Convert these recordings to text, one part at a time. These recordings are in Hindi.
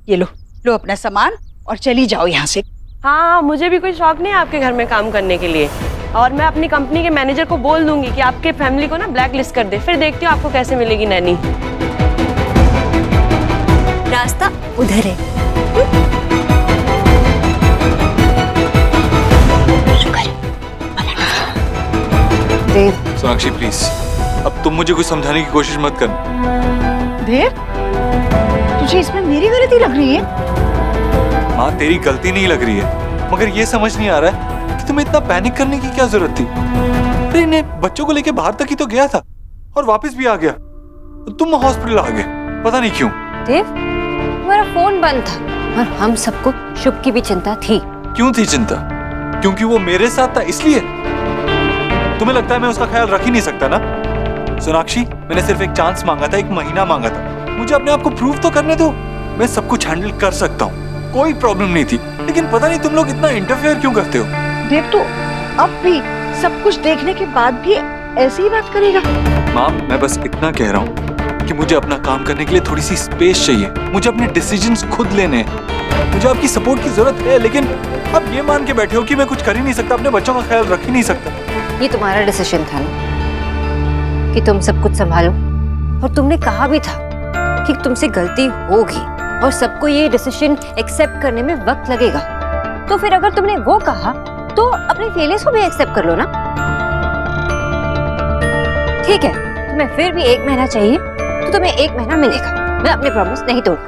ये लो लो अपना सामान और चली जाओ यहाँ से। हाँ, मुझे भी कोई शौक नहीं है आपके घर में काम करने के लिए, और मैं अपनी कंपनी के मैनेजर को बोल दूंगी कि आपके फैमिली को ना ब्लैक लिस्ट कर दे, फिर देखती हूँ आपको कैसे मिलेगी नैनी। रास्ता उधर है। देव। सोनाक्षी प्लीज, अब तुम मुझे कुछ समझाने की कोशिश मत कर। देव, तुझे इसमें मेरी गलती लग रही है? माँ तेरी गलती नहीं लग रही है, मगर ये समझ नहीं आ रहा है कि तुम्हें इतना पैनिक करने की क्या जरूरत थी। अरे इन्हें बच्चों को लेके बाहर तक ही तो गया था और वापस भी आ गया, तुम हॉस्पिटल आ गए, पता नहीं क्यों। देव, तुम्हारा फोन बंद था और हम सबको शुभ की भी चिंता थी। क्यों थी चिंता? क्योंकि वो मेरे साथ था इसलिए? तुम्हें लगता है मैं उसका ख्याल रख ही नहीं सकता ना? सोनाक्षी, मैंने सिर्फ एक चांस मांगा था, एक महीना मांगा था, मुझे अपने आप को प्रूव तो करने दो। मैं सब कुछ हैंडल कर सकता हूँ, कोई प्रॉब्लम नहीं थी, लेकिन पता नहीं तुम लोग इतना इंटरफेयर क्यों करते हो। देव, तू अब भी सब कुछ देखने के बाद भी ऐसी ही बात करेगा? माँ, मैं बस इतना कह रहा हूँ कि मुझे अपना काम करने के लिए थोड़ी सी स्पेस चाहिए, मुझे अपने डिसीजंस खुद लेने हैं, मुझे आपकी सपोर्ट की जरूरत है, लेकिन अब ये मान के बैठे हो कि मैं कुछ कर ही नहीं सकता, अपने बच्चों का ख्याल रख ही नहीं सकता। ये तुम्हारा डिसीजन था ना कि तुम सब कुछ संभालो, और तुमने कहा भी था कि तुमसे गलती होगी और सबको ये डिसीजन एक्सेप्ट करने में वक्त लगेगा। तो फिर अगर तुमने वो कहा तो अपने फेलियर्स को भी एक्सेप्ट कर लो ना। ठीक है, तुम्हें फिर भी 1 महीना चाहिए तो तुम्हें 1 महीना मिलेगा, मैं अपने प्रॉमिस नहीं तोड़।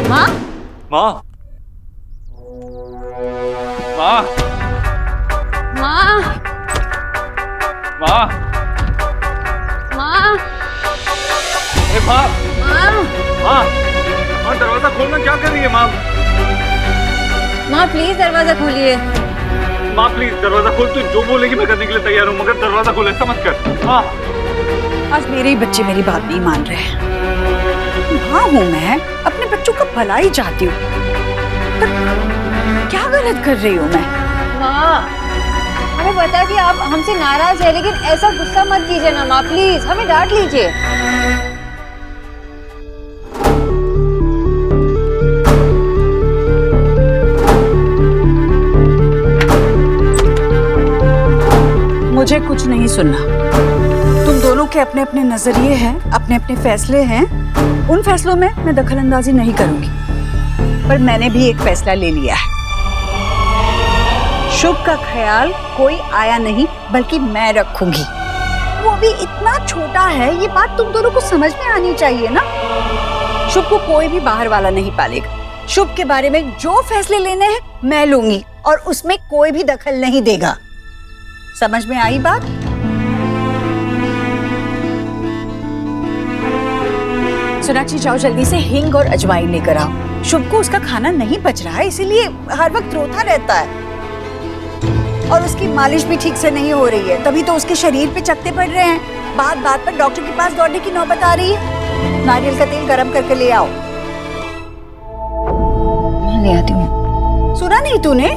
माँ? माँ? माँ? माँ? माँ? माँ? अरे माँ? माँ? माँ? माँ, दरवाजा खोलना, क्या कर रही है माँ? माँ प्लीज दरवाजा खोलिए। माँ प्लीज दरवाजा खोल, तू जो बोलेगी मैं करने के लिए तैयार हूँ, मगर दरवाजा खोल, ऐसा मत कर। माँ? आज मेरे ही बच्चे मेरी बात नहीं मान रहे। हाँ हूँ मैं, अपने बच्चों का भला ही चाहती हूँ, पर क्या गलत कर रही हूँ मैं? माँ, हमें पता कि आप हमसे नाराज है, लेकिन ऐसा गुस्सा मत कीजिए ना माँ, प्लीज हमें डांट लीजिए। मुझे कुछ नहीं सुनना। तुम दोनों के अपने अपने नजरिए हैं, अपने अपने फैसले हैं, उन फैसलों में मैं दखलंदाजी नहीं करूंगी, पर मैंने भी एक फैसला ले लिया है। शुभ का ख्याल कोई आया नहीं, बल्कि मैं रखूंगी। वो भी इतना छोटा है, ये बात तुम दोनों को समझ में आनी चाहिए ना। शुभ को कोई भी बाहर वाला नहीं पालेगा। शुभ के बारे में जो फैसले लेने हैं मैं लूंगी, और उसमें कोई भी दखल नहीं देगा। समझ में आई बात? सोनाक्षी, जाओ जल्दी से हिंग और अजवाइन लेकर आओ। शुभ को उसका खाना नहीं पच रहा है, इसीलिए हर वक्त रोता रहता है, और उसकी मालिश भी ठीक से नहीं हो रही है, तभी तो उसके शरीर पे चकत्ते पड़ रहे हैं। बात बात पर डॉक्टर के पास दौड़ने की नौबत आ रही है। नारियल का तेल गरम करके ले आओ। मैं ले आती हूँ। सुना नहीं तूने?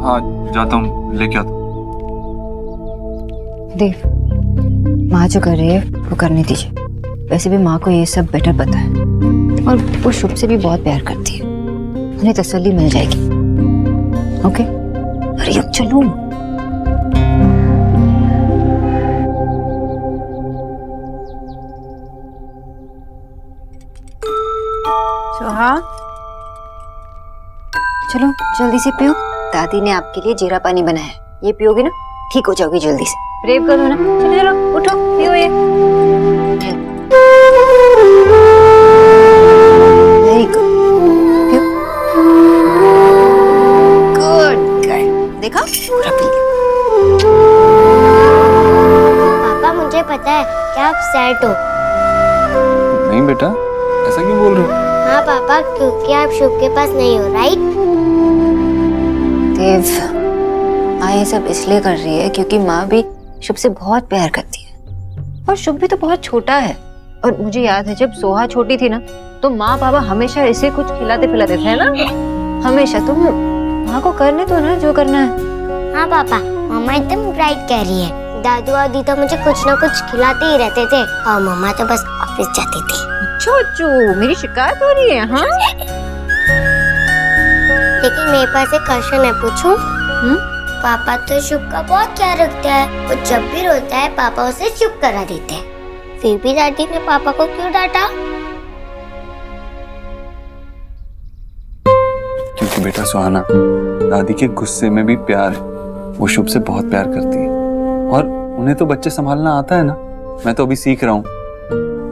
हाँ, जाता हूँ, लेके आता हूँ। देव, माँ जो कर रही है वो करने दीजिए। वैसे भी माँ को ये सब बेटर पता है, और वो शुभ से भी बहुत प्यार करती है, उन्हें तसल्ली मिल जाएगी। ओके, अरे अब चलो। सोहा, चलो जल्दी से पियो, दादी ने आपके लिए जीरा पानी बनाया है, ये पियोगे ना ठीक हो जाओगी जल्दी से। प्रेम करो ना, चलो चलो उठो पियो ये। वेरी गुड, पियो। गुड गुड, देखा पूरा पी लिया। पापा, मुझे पता है कि आप सैड हो। नहीं बेटा, ऐसा क्यों बोल रहे हो? हाँ पापा, क्योंकि आप शुभ के पास नहीं हो, राइट? देव, माँ ये सब इसलिए कर रही है क्योंकि माँ भी शुभ से बहुत प्यार करती है, और शुभ भी तो बहुत छोटा है। और मुझे याद है जब सोहा छोटी थी ना, तो माँ पापा हमेशा इसे कुछ खिलाते पिलाते थे ना, हमेशा। तुम माँ को करने दो ना जो करना है। हाँ पापा, मम्मा एकदम राइट कह रही है। दादू दादी तो मुझे कुछ ना कुछ खिलाते ही रहते थे और मम्मा तो बस ऑफिस जाती थी। छोचू, मेरी शिकायत हो रही है? हाँ, लेकिन मेरे पास एक क्वेश्चन है, पूछूं? पापा तो शुभ का बहुत ख्याल रखते हैं। वो जब भी रोता है पापा उसे चुप करा देते हैं। फिर भी दादी ने पापा को क्यों डांटा? क्योंकि बेटा सुहाना, दादी के गुस्से में भी प्यार है। वो शुभ से बहुत प्यार करती है और उन्हें तो बच्चे संभालना आता है ना। मैं तो अभी सीख रहा हूँ।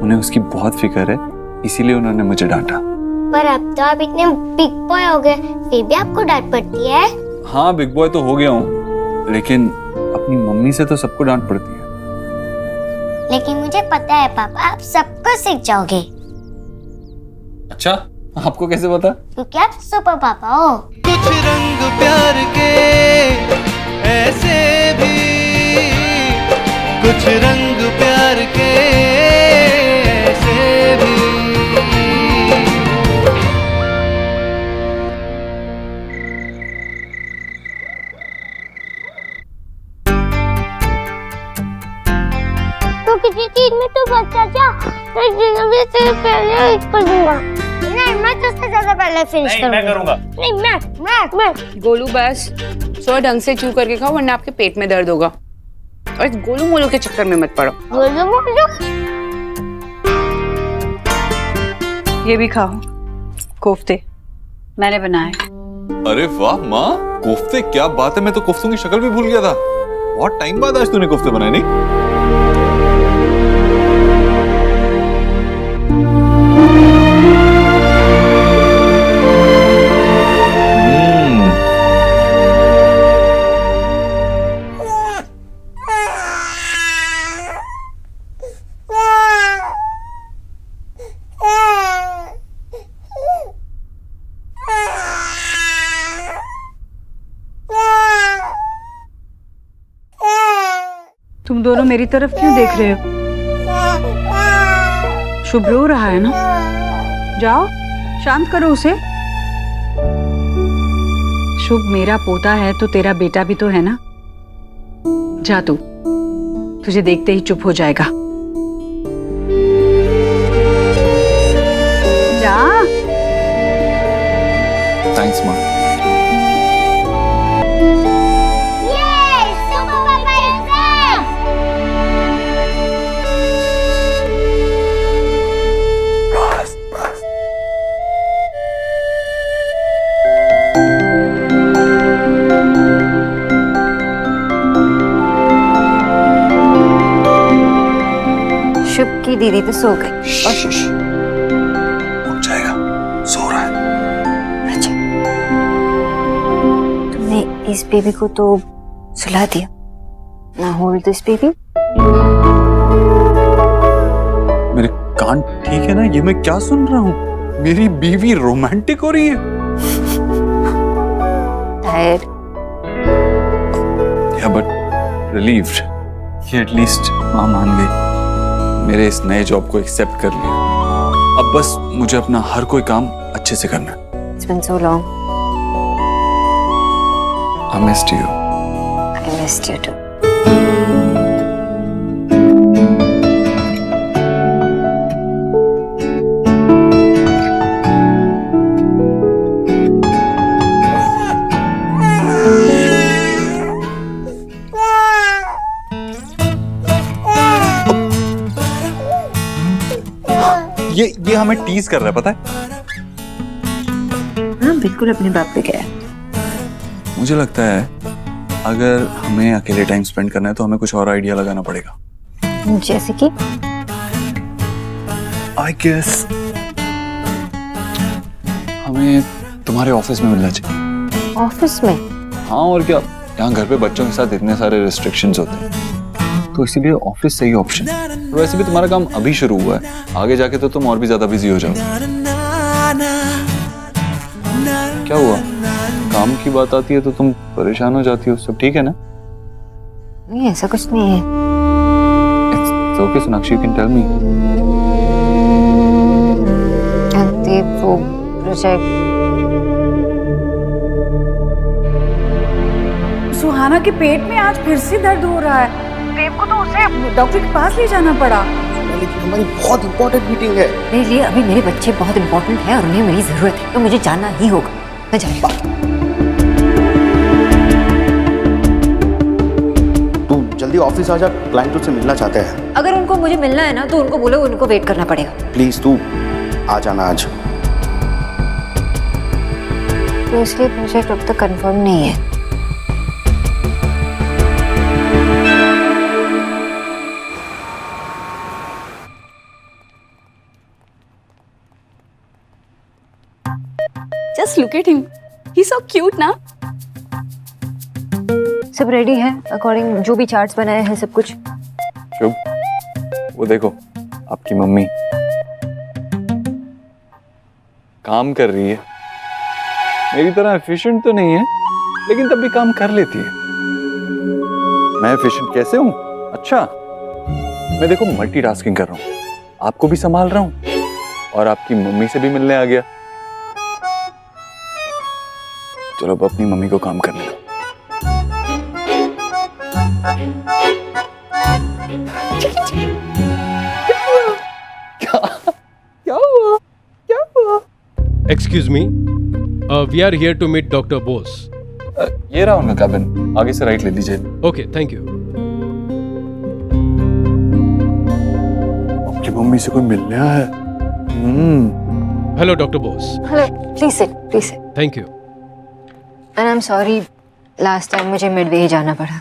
उन्हें उसकी बहुत फिक्र है, इसीलिए उन्होंने मुझे डांटा। पर अब तो आप इतने बिग बॉय हो गए, फिर भी आपको डांट पड़ती है? हाँ, बिग बॉय तो हो गया हूँ, लेकिन अपनी मम्मी से तो सबको डांट पड़ती है। लेकिन मुझे पता है पापा, आप सबको सीख जाओगे। अच्छा, आपको कैसे पता? क्योंकि आप सुपर पापा हो। कुछ रंग प्यार के ऐसे भी, कुछ रंग प्यार के ऐसे भी। तो किसी चीज में तो बच्चा जा, मैं से पहले कर दूंगा। नहीं, मैं तुझसे ज्यादा पहले फिनिश करूंगा। मैं करूंगा। नहीं, मैं गोलू बस थोड़ा ढंग से चू करके खाओ, वरना आपके पेट में दर्द होगा। और इस गोलू मोलू के चक्कर में मत पड़ो। बोलो। ये भी खाओ, कोफ्ते मैंने बनाए। अरे वाह माँ, कोफ्ते! क्या बात है, मैं तो कोफ्तों की शक्ल भी भूल गया था। बहुत टाइम बाद आज तूने कोफ्ते बनाए, नहीं? तुम दोनों मेरी तरफ क्यों देख रहे हो? शुभ रो रहा है ना, जाओ शांत करो उसे। शुभ मेरा पोता है तो तेरा बेटा भी तो है ना। जा तू, तुझे देखते ही चुप हो जाएगा। जा। थैंक्स माँ। शुभ की दीदी तो सो गई। उठ जाएगा, सो रहा है। अच्छा, तुमने इस बेबी को तो सुला दिया ना। Hold this baby. मेरे कान ठीक है ना? ये मैं क्या सुन रहा हूँ? मेरी बीवी रोमांटिक हो रही है। टायर्ड या बट रिलीव्ड कि एटलीस्ट माँ मान गई, मेरे इस नए जॉब को एक्सेप्ट कर लिया। अब बस मुझे अपना हर कोई काम अच्छे से करना है। It's been so long. I missed you. I missed you too. ये हमें टीज कर रहा है, पता है? हाँ बिल्कुल अपने बाप पे गया। मुझे लगता है अगर हमें अकेले टाइम स्पेंड करना है तो हमें कुछ और आइडिया लगाना पड़ेगा। जैसे कि आई गेस हमें तुम्हारे ऑफिस में मिलना चाहिए। ऑफिस में? हाँ और क्या, यहाँ घर पे बच्चों के साथ इतने सारे रिस्ट्रिक्शंस होते हैं, तो इसीलिए ऑफिस सही ऑप्शन। वैसे भी तुम्हारा काम अभी शुरू हुआ है, आगे जाके तो तुम और भी ज्यादा बिजी हो जाओगे। क्या हुआ? काम की बात आती है तो तुम परेशान हो जाती हो। सब ठीक है ना? नहीं, ऐसा कुछ नहीं है। It's okay, Sonakshi, you can tell me. देव, वो प्रोजेक्ट सुहाना के पेट में आज फिर से दर्द हो रहा है। देव को तो उसे डॉक्टर के पास ले जाना पड़ा। लेकिन हमारी बहुत इंपॉर्टेंट मीटिंग है। मेरे लिए अभी मेरे बच्चे बहुत इंपॉर्टेंट है और उन्हें मेरी जरूरत है, तो मुझे जाना ही होगा। मैं जा रही हूँ। तू जल्दी ऑफिस आ जा, क्लाइंट तुझसे मिलना चाहते हैं। अगर उनको मुझे मिलना है ना तो उनको बोलो उनको वेट करना पड़ेगा। प्लीज तू आ जाना आज। तो इसलिए प्रोजेक्ट अब तक कंफर्म नहीं है। Just look at him. He's so cute ना? सब रेडी है अकॉर्डिंग जो भी चार्ट्स बनाए हैं सब कुछ। शुभ, वो देखो आपकी मम्मी काम कर रही है। मेरी तरह एफिशिएंट तो नहीं है, लेकिन तब भी काम कर लेती है। मैं एफिशिएंट कैसे हूँ? अच्छा, मैं देखो मल्टीटास्किंग कर रहा हूँ, आपको भी संभाल रहा हूँ और आपकी मम्मी से भी मिलने आ गया। चलो अब अपनी मम्मी को काम करने दो। क्या हुआ? Excuse me, we are here to meet Dr. Bose. ये रहा उनका कैबिन, आगे से राइट ले लीजिए। Okay, thank you. आपकी मम्मी से कोई मिलने आया है। Hello, Dr. Bose. Hello, please sit. Thank you. And I am sorry, last time मुझे मिडवे ही जाना पड़ा।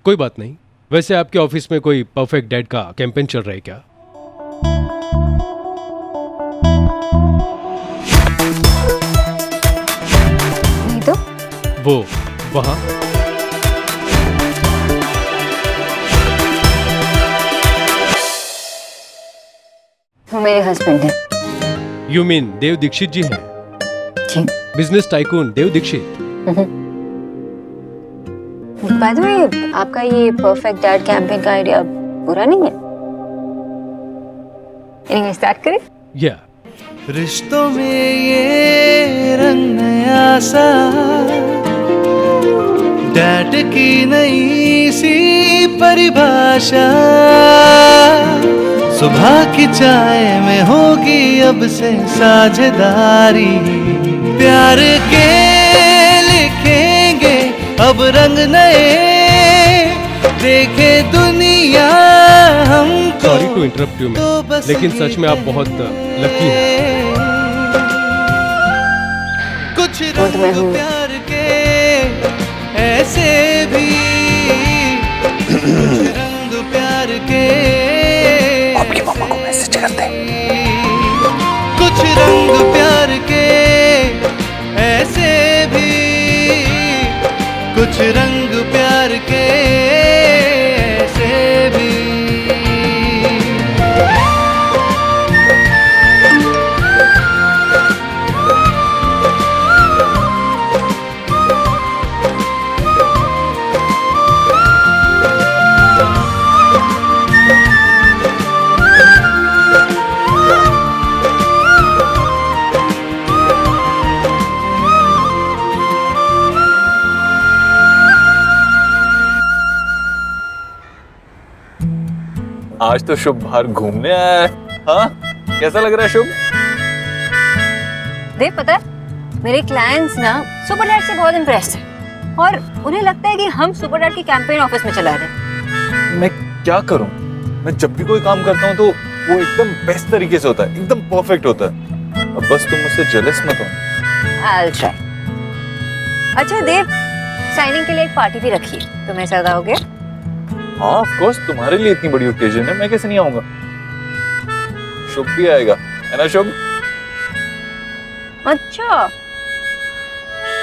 कोई बात नहीं। वैसे आपके ऑफिस में कोई परफेक्ट डैड का कैंपेन चल रहा है क्या? नहीं तो वो वहाँ वो मेरे हस्बैंड है। यू मीन देव दीक्षित जी हैं? जी। Business tycoon Dev Dixit. By the way, आपका ये परफेक्ट डैड कैंपेन का आइडिया बुरा नहीं है। एनीवे, स्टार्ट करें? या रिश्तों में ये रंग नया सा, डैड की नई सी परिभाषा। सुबह की चाय में होगी अब से साझेदारी, प्यार के लिखेंगे अब रंग नए, देखे दुनिया हमको। Sorry to interrupt you ma'am, लेकिन सच में आप बहुत लकी हैं। कुछ रंग प्यार के ऐसे भी, कुछ रंग प्यार के आपके पापा को मैसेज करते हैं। कुछ रंग प्यार के ऐसे भी, कुछ रंग प्यार के ऐसे भी। आज तो शुभ बाहर घूमने आया है। हाँ, कैसा लग रहा है शुभ? देव, पता है मेरे क्लाइंट्स ना सुपर डैड से बहुत इम्प्रेस्ड हैं और उन्हें लगता है कि हम सुपर डैड की कैंपेन ऑफिस में चला रहे हैं। मैं क्या करूं? मैं जब भी कोई काम करता हूं तो वो एकदम बेस्ट तरीके से होता है, एकदम परफेक्ट होता है। अब बस तुम मुझसे जेलस मत हो। I'll try. अच्छा देव, साइनिंग के लिए एक पार्टी भी रखी है, तुम्हें साथ आओगे? हाँ ऑफ कोर्स, तुम्हारे लिए इतनी बड़ी ओकेजन है, मैं कैसे नहीं आऊंगा। शुभ भी आएगा, है ना शुभ? अच्छा,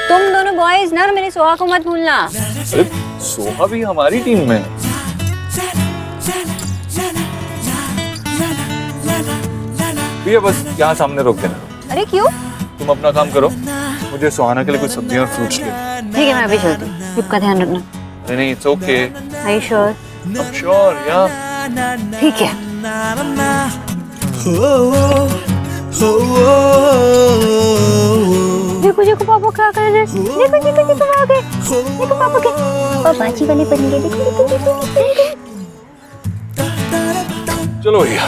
तुम दोनों बॉयज ना मेरे सोहा को मत भूलना। अरे सोहा भी हमारी टीम में है। भैया बस यहाँ सामने रोक देना। अरे क्यों? तुम अपना काम करो, मुझे सुहाना के लिए कुछ सब्जियां और फ्रूट्स ले। ठीक है, मैं अभी चलती हूँ। शुभ का ध्यान रखना। नहीं नहीं, it's okay. Are you sure? I'm sure, yeah. ठीक है। देखो देखो पापा क्या कर रहे हैं, देखो देखो देखो आ गए, देखो पापा के पापा जी वाले बन गए, देखो देखो देखो चलो भैया।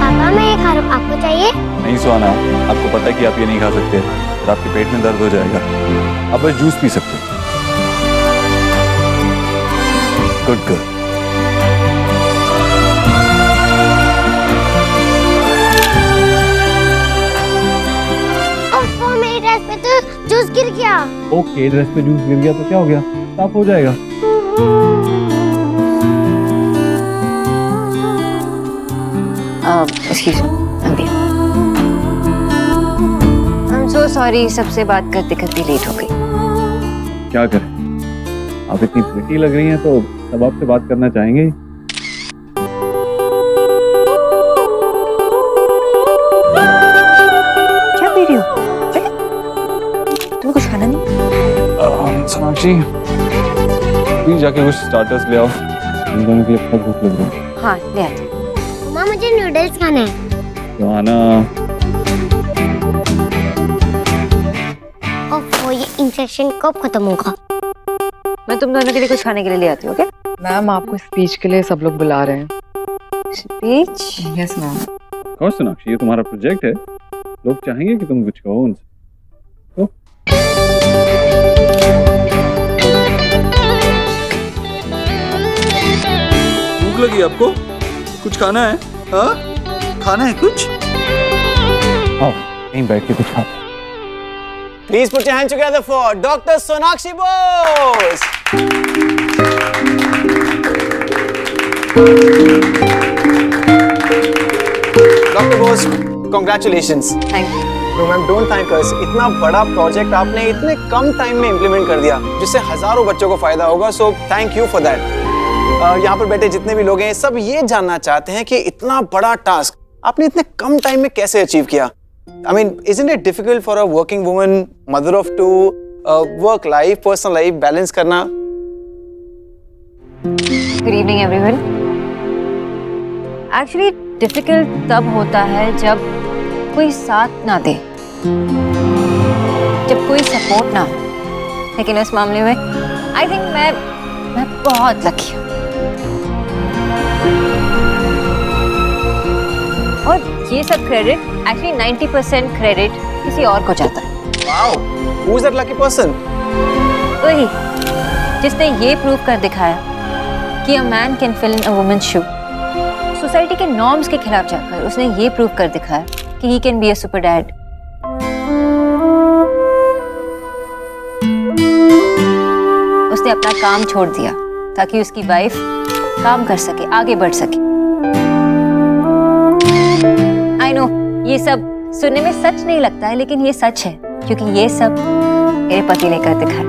पापा मैं ये खा रहा हूँ, आपको चाहिए? नहीं सुहाना, आपको पता है कि आप ये नहीं खा सकते, फिर आपके पेट में दर्द हो जाएगा। आप बस जूस पी सकते हो। Good girl. ओह मेरी ड्रेस पे तो जूस गिर गया। ओके, ड्रेस पे जूस गिर गया तो क्या हो गया, साफ हो जाएगा। Excuse me, I am so sorry, सबसे बात करते करते लेट हो गई। क्या करें, आप इतनी प्रिटी लग रही हैं तो सब आपसे बात करना चाहेंगे। क्या पी रही हो? तुम्हें कुछ खाना नहीं? सोनाक्षी, प्लीज जाके कुछ स्टार्टर्स ले आओ, हम दोनों के लिए बहुत भूख लग रही है। हाँ ले आते। मम्मा मुझे नूडल्स खाने हैं। सुहाना, ओह ये इंजेक्शन कब खत्म होगा? मैं तुम दोनों के लिए कुछ खाने के लिए ले आती हूँ, ओके? मैम आपको स्पीच के लिए सब लोग बुला रहे हैं। स्पीच? Yes ma'am. कौन सोनाक्षी, ये तुम्हारा प्रोजेक्ट है, लोग चाहेंगे कि तुम कुछ कहो उनसे। तो भूख लगी आपको? कुछ खाना है? हाँ, खाना है कुछ? आओ, यहीं बैठ के कुछ खाते हैं। Please put your hands together for Dr. Sonakshi Bose. Dr. Bose, congratulations. Thank you. No ma'am, don't thank us. इतना बड़ा प्रोजेक्ट आपने इतने कम टाइम में इम्प्लीमेंट कर दिया, जिससे हजारों बच्चों को फायदा होगा. So thank you for that. यहाँ पर बैठे जितने भी लोग हैं, सब ये जानना चाहते हैं कि इतना बड़ा टास्क आपने इतने कम टाइम में कैसे अचीव किया? I mean, isn't it difficult for a working woman, mother of two, work life, personal life, balance करना? Good evening everyone. Actually difficult तब होता है जब कोई साथ ना दे, जब कोई सपोर्ट ना हो। लेकिन इस मामले में आई थिंक मैं बहुत लकी हूँ। और ये सब क्रेडिट एक्चुअली 90% क्रेडिट किसी और को जाता है। Wow, who is that lucky person? वही जिसने ये प्रूव कर दिखाया कि a man can fill in a woman's shoe. Society के नॉर्म्स के खिलाफ जाकर उसने ये प्रूव कर दिखाया कि he can be a super dad. उसने अपना काम छोड़ दिया ताकि उसकी वाइफ काम कर सके, आगे बढ़ सके। आई नो ये सब सुनने में सच नहीं लगता है, लेकिन ये सच है, क्योंकि ये सब मेरे पति ने कर दिखाया।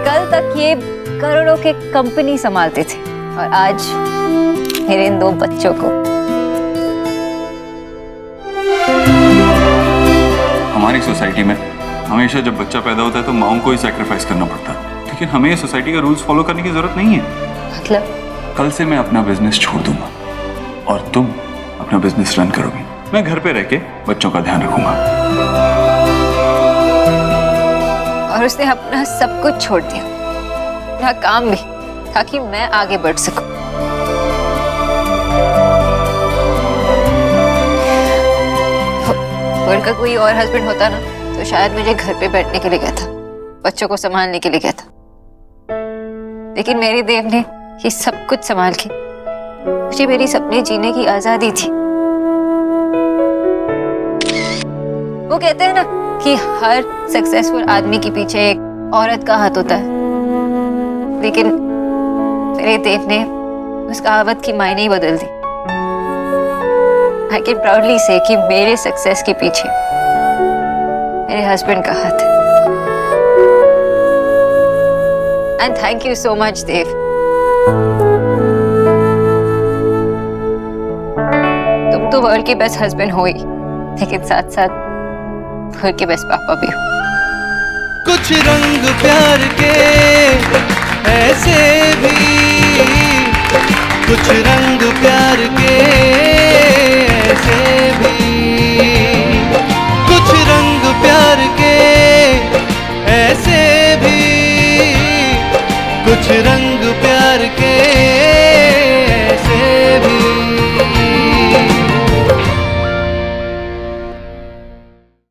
कल तक ये करोड़ों के कंपनी संभालते थे और आज मेरे इन 2 बच्चों को। हमारी सोसाइटी में हमेशा जब बच्चा पैदा होता है तो माओं को ही सैक्रिफाइस करना पड़ता है, लेकिन हमें ये सोसाइटी का रूल्स फॉलो करने की जरूरत नहीं है। मतलब कल से मैं अपना बिजनेस छोड़ दूंगा और तुम अपना बिजनेस रन करोगी। मैं घर पे रह के बच्चों का ध्यान रखूंगा। और उसने अपना सब कुछ छोड़ दिया, अपना काम भी, ताकि मैं आगे बढ़ सकूं। वर्ल्ड का कोई और हस्बैंड होता ना तो शायद मुझे घर पे बैठने के लिए कहता, बच्चों को संभालने के लिए कहता, लेकिन मेरे देव ने ये सब कुछ संभाल के मुझे मेरी सपने जीने की आजादी थी। वो कहते हैं ना कि हर सक्सेसफुल आदमी के पीछे एक औरत का हाथ होता है, लेकिन मेरे देव ने उस कहावत की मायने ही बदल दी। आई कैन प्राउडली से कि मेरे सक्सेस के पीछे मेरे हस्बैंड का हाथ है। And thank you so much Dev. तुम तो वर्ल्ड के बेस्ट हस्बैंड हो ही, लेकिन साथ साथ वर्ल्ड के बेस्ट पापा भी हो। कुछ रंग प्यार के ऐसे भी, कुछ रंग प्यार के ऐसे भी, कुछ रंग प्यार के ऐसे भी, कुछ रंग प्यार के